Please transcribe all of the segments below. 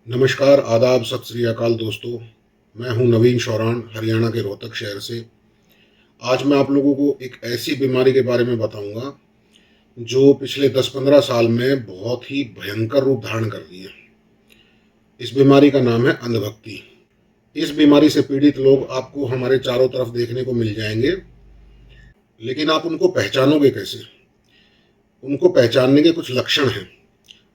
नमस्कार, आदाब, सत श्री अकाल दोस्तों। मैं हूं नवीन शौरान, हरियाणा के रोहतक शहर से। आज मैं आप लोगों को एक ऐसी बीमारी के बारे में बताऊंगा जो पिछले 10-15 साल में बहुत ही भयंकर रूप धारण कर रही है। इस बीमारी का नाम है अंधभक्ति। इस बीमारी से पीड़ित लोग आपको हमारे चारों तरफ देखने को मिल जाएंगे, लेकिन आप उनको पहचानोगे कैसे? उनको पहचानने के कुछ लक्षण हैं।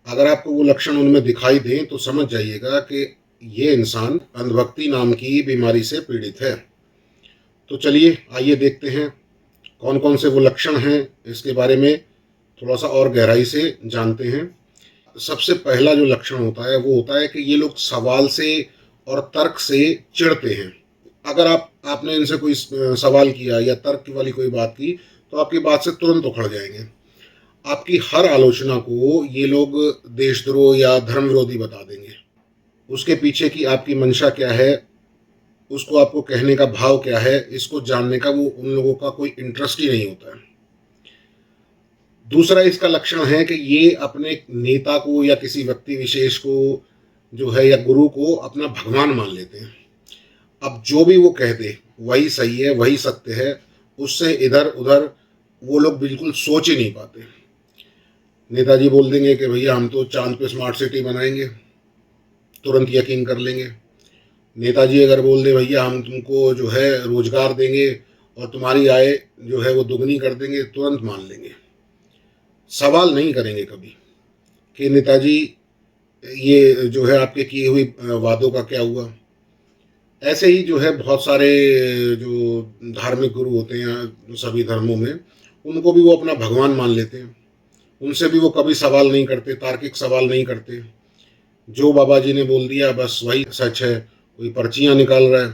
अगर आपको वो लक्षण उनमें दिखाई दें तो समझ जाइएगा कि ये इंसान अंधभक्ति नाम की बीमारी से पीड़ित है। तो चलिए आइए देखते हैं कौन कौन से वो लक्षण हैं, इसके बारे में थोड़ा सा और गहराई से जानते हैं। सबसे पहला जो लक्षण होता है वो होता है कि ये लोग सवाल से और तर्क से चिढ़ते हैं। अगर आपने इनसे कोई सवाल किया या तर्क वाली कोई बात की तो आपकी बात से तुरंत उखड़ जाएंगे। आपकी हर आलोचना को ये लोग देशद्रोह या धर्म विरोधी बता देंगे। उसके पीछे की आपकी मंशा क्या है, उसको आपको कहने का भाव क्या है, इसको जानने का वो उन लोगों का कोई इंटरेस्ट ही नहीं होता है। दूसरा इसका लक्षण है कि ये अपने नेता को या किसी व्यक्ति विशेष को जो है या गुरु को अपना भगवान मान लेते हैं। अब जो भी वो कह दे वही सही है, वही सत्य है, उससे इधर उधर वो लोग बिल्कुल सोच ही नहीं पाते। नेताजी बोल देंगे कि भैया हम तो चांद पे स्मार्ट सिटी बनाएंगे, तुरंत यकीन कर लेंगे। नेताजी अगर बोल दे भैया हम तुमको जो है रोजगार देंगे और तुम्हारी आय जो है वो दुगनी कर देंगे, तुरंत मान लेंगे। सवाल नहीं करेंगे कभी कि नेताजी ये जो है आपके किए हुए वादों का क्या हुआ। ऐसे ही जो है बहुत सारे जो धार्मिक गुरु होते हैं सभी धर्मों में, उनको भी वो अपना भगवान मान लेते हैं। उनसे भी वो कभी सवाल नहीं करते, तार्किक सवाल नहीं करते। जो बाबा जी ने बोल दिया बस वही सच है। कोई पर्चियां निकाल रहा है,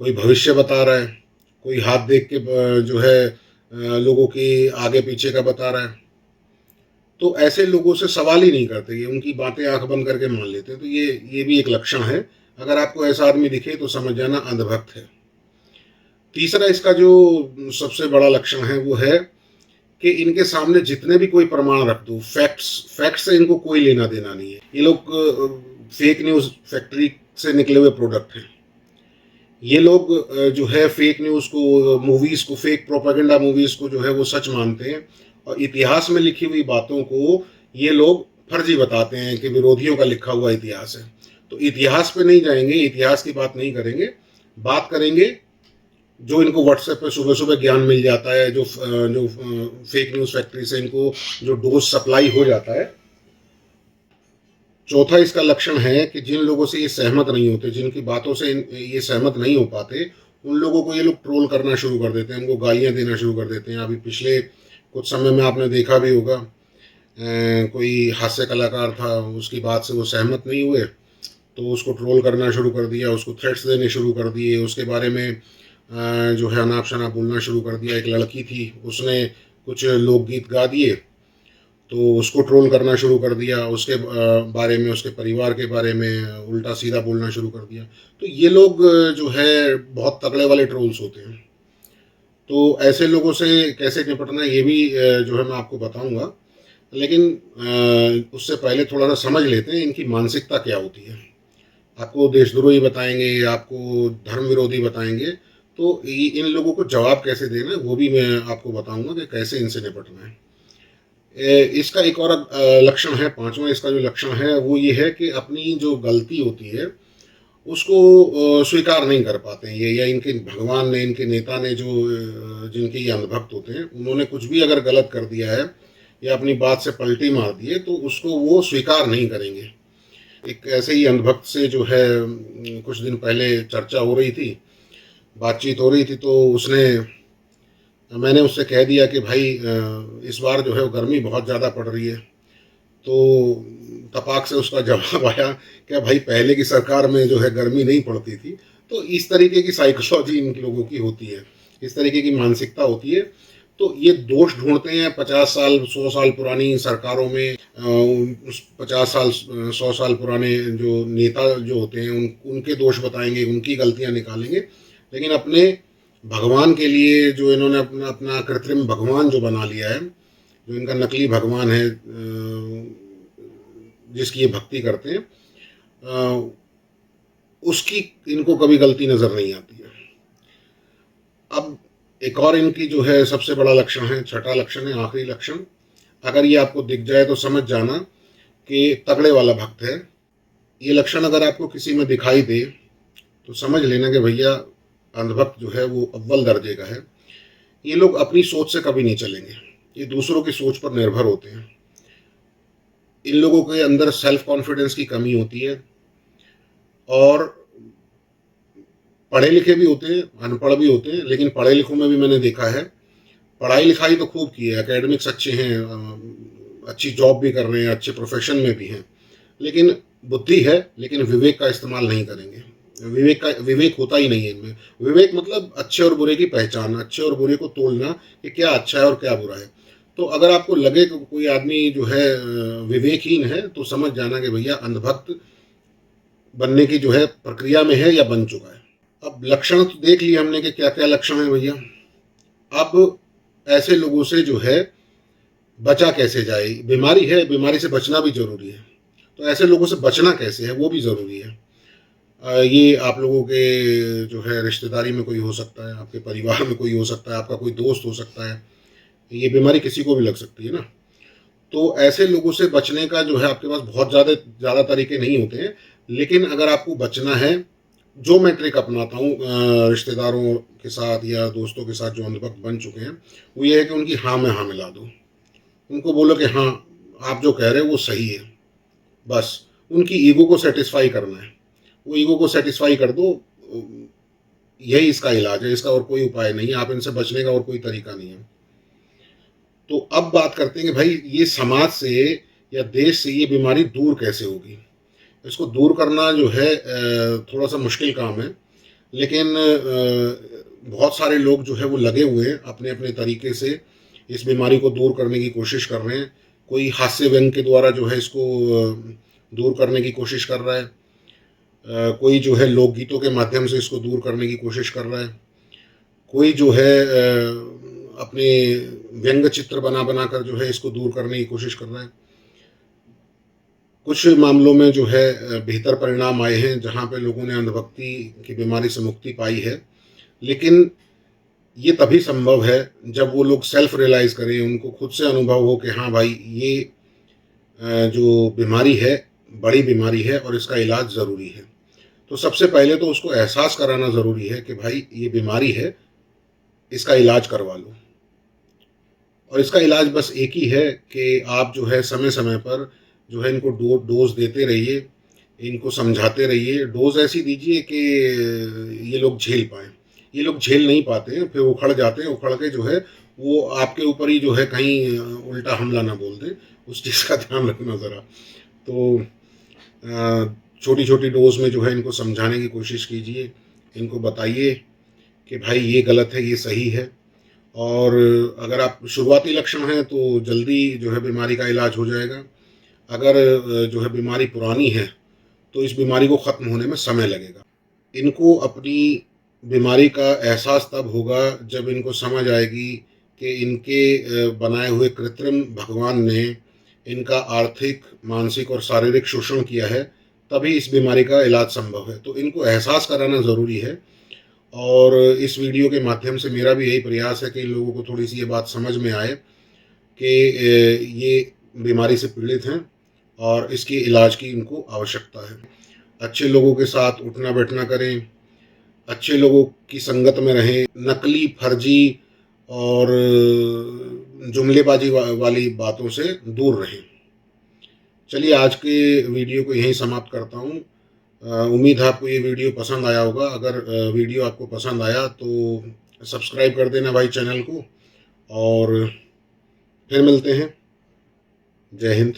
कोई भविष्य बता रहा है, कोई हाथ देख के जो है लोगों के आगे पीछे का बता रहा है। तो ऐसे लोगों से सवाल ही नहीं करते, ये उनकी बातें आंख बंद करके मान लेते हैं। तो ये भी एक लक्षण है। अगर आपको ऐसा आदमी दिखे तो समझ जाना अंधभक्त है। तीसरा इसका जो सबसे बड़ा लक्षण है वो है कि इनके सामने जितने भी कोई प्रमाण रख दो, फैक्ट्स से इनको कोई लेना देना नहीं है। ये लोग फेक न्यूज़ फैक्ट्री से निकले हुए प्रोडक्ट हैं। ये लोग जो है फेक न्यूज़ को, मूवीज़ को, फेक प्रोपेगेंडा मूवीज़ को जो है वो सच मानते हैं, और इतिहास में लिखी हुई बातों को ये लोग फर्जी बताते हैं कि विरोधियों का लिखा हुआ इतिहास है। तो इतिहास पे नहीं जाएंगे, इतिहास की बात नहीं करेंगे। बात करेंगे जो इनको व्हाट्सएप पे सुबह सुबह ज्ञान मिल जाता है, जो फेक न्यूज़ फैक्ट्री से इनको जो डोज सप्लाई हो जाता है। चौथा इसका लक्षण है कि जिन लोगों से ये सहमत नहीं होते, जिनकी बातों से ये सहमत नहीं हो पाते, उन लोगों को ये लोग ट्रोल करना शुरू कर देते हैं, उनको गालियां देना शुरू कर देते हैं। अभी पिछले कुछ समय में आपने देखा भी होगा, कोई हास्य कलाकार था, उसकी बात से वो सहमत नहीं हुए तो उसको ट्रोल करना शुरू कर दिया, उसको थ्रेट्स देने शुरू कर दिए, उसके बारे में जो है अनाप शनाप बोलना शुरू कर दिया। एक लड़की थी, उसने कुछ लोकगीत गा दिए तो उसको ट्रोल करना शुरू कर दिया, उसके बारे में, उसके परिवार के बारे में उल्टा सीधा बोलना शुरू कर दिया। तो ये लोग जो है बहुत तगड़े वाले ट्रोल्स होते हैं। तो ऐसे लोगों से कैसे निपटना है ये भी जो है मैं आपको बताऊंगा, लेकिन उससे पहले थोड़ा सा समझ लेते हैं इनकी मानसिकता क्या होती है। आपको देशद्रोही बताएंगे, आपको धर्म विरोधी बताएंगे, तो इन लोगों को जवाब कैसे देना है वो भी मैं आपको बताऊंगा कि कैसे इनसे निपटना है। इसका एक और लक्षण है, पांचवा इसका जो लक्षण है वो ये है कि अपनी जो गलती होती है उसको स्वीकार नहीं कर पाते हैं ये, या इनके भगवान ने, इनके नेता ने, जो जिनके ये अंधभक्त होते हैं, उन्होंने कुछ भी अगर गलत कर दिया है या अपनी बात से पलटी मार दी है तो उसको वो स्वीकार नहीं करेंगे। एक ऐसे ही अंधभक्त से जो है कुछ दिन पहले चर्चा हो रही थी, बातचीत हो रही थी, तो उसने, मैंने उससे कह दिया कि भाई इस बार जो है वो गर्मी बहुत ज़्यादा पड़ रही है। तो तपाक से उसका जवाब आया कि भाई पहले की सरकार में जो है गर्मी नहीं पड़ती थी। तो इस तरीके की साइकोलॉजी इन लोगों की होती है, इस तरीके की मानसिकता होती है। तो ये दोष ढूंढते हैं 50 साल 100 साल पुरानी सरकारों में, 50 साल 100 साल पुराने जो नेता जो होते हैं उनके दोष बताएंगे, उनकी गलतियां निकालेंगे। लेकिन अपने भगवान के लिए जो इन्होंने अपना अपना कृत्रिम भगवान जो बना लिया है, जो इनका नकली भगवान है जिसकी ये भक्ति करते हैं, उसकी इनको कभी गलती नज़र नहीं आती है। अब एक और इनकी जो है सबसे बड़ा लक्षण है, छठा लक्षण है, आखिरी लक्षण, अगर ये आपको दिख जाए तो समझ जाना कि तगड़े वाला भक्त है। ये लक्षण अगर आपको किसी में दिखाई दे तो समझ लेना कि भैया अंधभक्त जो है वो अव्वल दर्जे का है। ये लोग अपनी सोच से कभी नहीं चलेंगे, ये दूसरों की सोच पर निर्भर होते हैं। इन लोगों के अंदर सेल्फ कॉन्फिडेंस की कमी होती है और पढ़े लिखे भी होते हैं, अनपढ़ भी होते हैं, लेकिन पढ़े लिखों में भी मैंने देखा है, पढ़ाई लिखाई तो खूब की है, एकेडमिक्स अच्छे हैं, अच्छी जॉब भी कर रहे हैं, अच्छे प्रोफेशन में भी हैं, लेकिन बुद्धि है, लेकिन विवेक का इस्तेमाल नहीं करेंगे। विवेक होता ही नहीं है इनमें। विवेक मतलब अच्छे और बुरे की पहचान, अच्छे और बुरे को तोलना कि क्या अच्छा है और क्या बुरा है। तो अगर आपको लगे कि कोई आदमी जो है विवेकहीन है तो समझ जाना कि भैया अंधभक्त बनने की जो है प्रक्रिया में है या बन चुका है। अब लक्षण तो देख लिए हमने कि क्या क्या लक्षण है भैया। अब ऐसे लोगों से जो है बचा कैसे जाए, बीमारी है, बीमारी से बचना भी जरूरी है, तो ऐसे लोगों से बचना कैसे है वो भी ज़रूरी है। ये आप लोगों के जो है रिश्तेदारी में कोई हो सकता है, आपके परिवार में कोई हो सकता है, आपका कोई दोस्त हो सकता है, ये बीमारी किसी को भी लग सकती है ना। तो ऐसे लोगों से बचने का जो है आपके पास बहुत ज़्यादा ज़्यादा तरीके नहीं होते हैं, लेकिन अगर आपको बचना है, जो मैं ट्रिक अपनाता हूँ रिश्तेदारों के साथ या दोस्तों के साथ जो अंधभक्त बन चुके हैं, वो ये है कि उनकी हाँ में हाँ मिला दो। उनको बोलो कि हाँ, आप जो कह रहे हो वो सही है, बस उनकी ईगो को सेटिस्फाई करना है। वो ईगो को सेटिस्फाई कर दो, यही इसका इलाज है, इसका और कोई उपाय नहीं है, आप इनसे बचने का और कोई तरीका नहीं है। तो अब बात करते हैं कि भाई ये समाज से या देश से ये बीमारी दूर कैसे होगी। इसको दूर करना जो है थोड़ा सा मुश्किल काम है, लेकिन बहुत सारे लोग जो है वो लगे हुए हैं अपने अपने तरीके से इस बीमारी को दूर करने की कोशिश कर रहे हैं। कोई हास्य व्यंग के द्वारा जो है इसको दूर करने की कोशिश कर रहा है, कोई जो है लोकगीतों के माध्यम से इसको दूर करने की कोशिश कर रहा है, कोई जो है अपने व्यंग चित्र बना बना कर जो है इसको दूर करने की कोशिश कर रहा है। कुछ मामलों में जो है बेहतर परिणाम आए हैं जहाँ पे लोगों ने अंधभक्ति की बीमारी से मुक्ति पाई है, लेकिन ये तभी संभव है जब वो लोग सेल्फ रियलाइज़ करें, उनको खुद से अनुभव हो कि हाँ भाई ये जो बीमारी है बड़ी बीमारी है और इसका इलाज ज़रूरी है। तो सबसे पहले तो उसको एहसास कराना ज़रूरी है कि भाई ये बीमारी है, इसका इलाज करवा लो। और इसका इलाज बस एक ही है कि आप जो है समय समय पर जो है इनको डोज देते रहिए, इनको समझाते रहिए, डोज ऐसी दीजिए कि ये लोग झेल पाएँ। ये लोग झेल नहीं पाते हैं, फिर उखड़ जाते हैं, उखड़ के जो है वो आपके ऊपर ही जो है कहीं उल्टा हमला ना बोल दें, उस चीज़ का ध्यान रखना ज़रा। तो छोटी छोटी डोज में जो है इनको समझाने की कोशिश कीजिए, इनको बताइए कि भाई ये गलत है, ये सही है। और अगर आप शुरुआती लक्षण हैं तो जल्दी जो है बीमारी का इलाज हो जाएगा। अगर जो है बीमारी पुरानी है तो इस बीमारी को ख़त्म होने में समय लगेगा। इनको अपनी बीमारी का एहसास तब होगा जब इनको समझ आएगी कि इनके बनाए हुए कृत्रिम भगवान ने इनका आर्थिक, मानसिक और शारीरिक शोषण किया है, तभी इस बीमारी का इलाज संभव है। तो इनको एहसास कराना ज़रूरी है। और इस वीडियो के माध्यम से मेरा भी यही प्रयास है कि इन लोगों को थोड़ी-सी ये बात समझ में आए कि ये बीमारी से पीड़ित हैं और इसके इलाज की इनको आवश्यकता है। अच्छे लोगों के साथ उठना-बैठना करें, अच्छे लोगों की संगत में रहें, नकली, फर्जी और जुमलेबाजी वाली बातों से दूर रहें। चलिए आज के वीडियो को यहीं समाप्त करता हूँ। उम्मीद है आपको ये वीडियो पसंद आया होगा। अगर वीडियो आपको पसंद आया तो सब्सक्राइब कर देना भाई चैनल को, और फिर मिलते हैं। जय हिंद।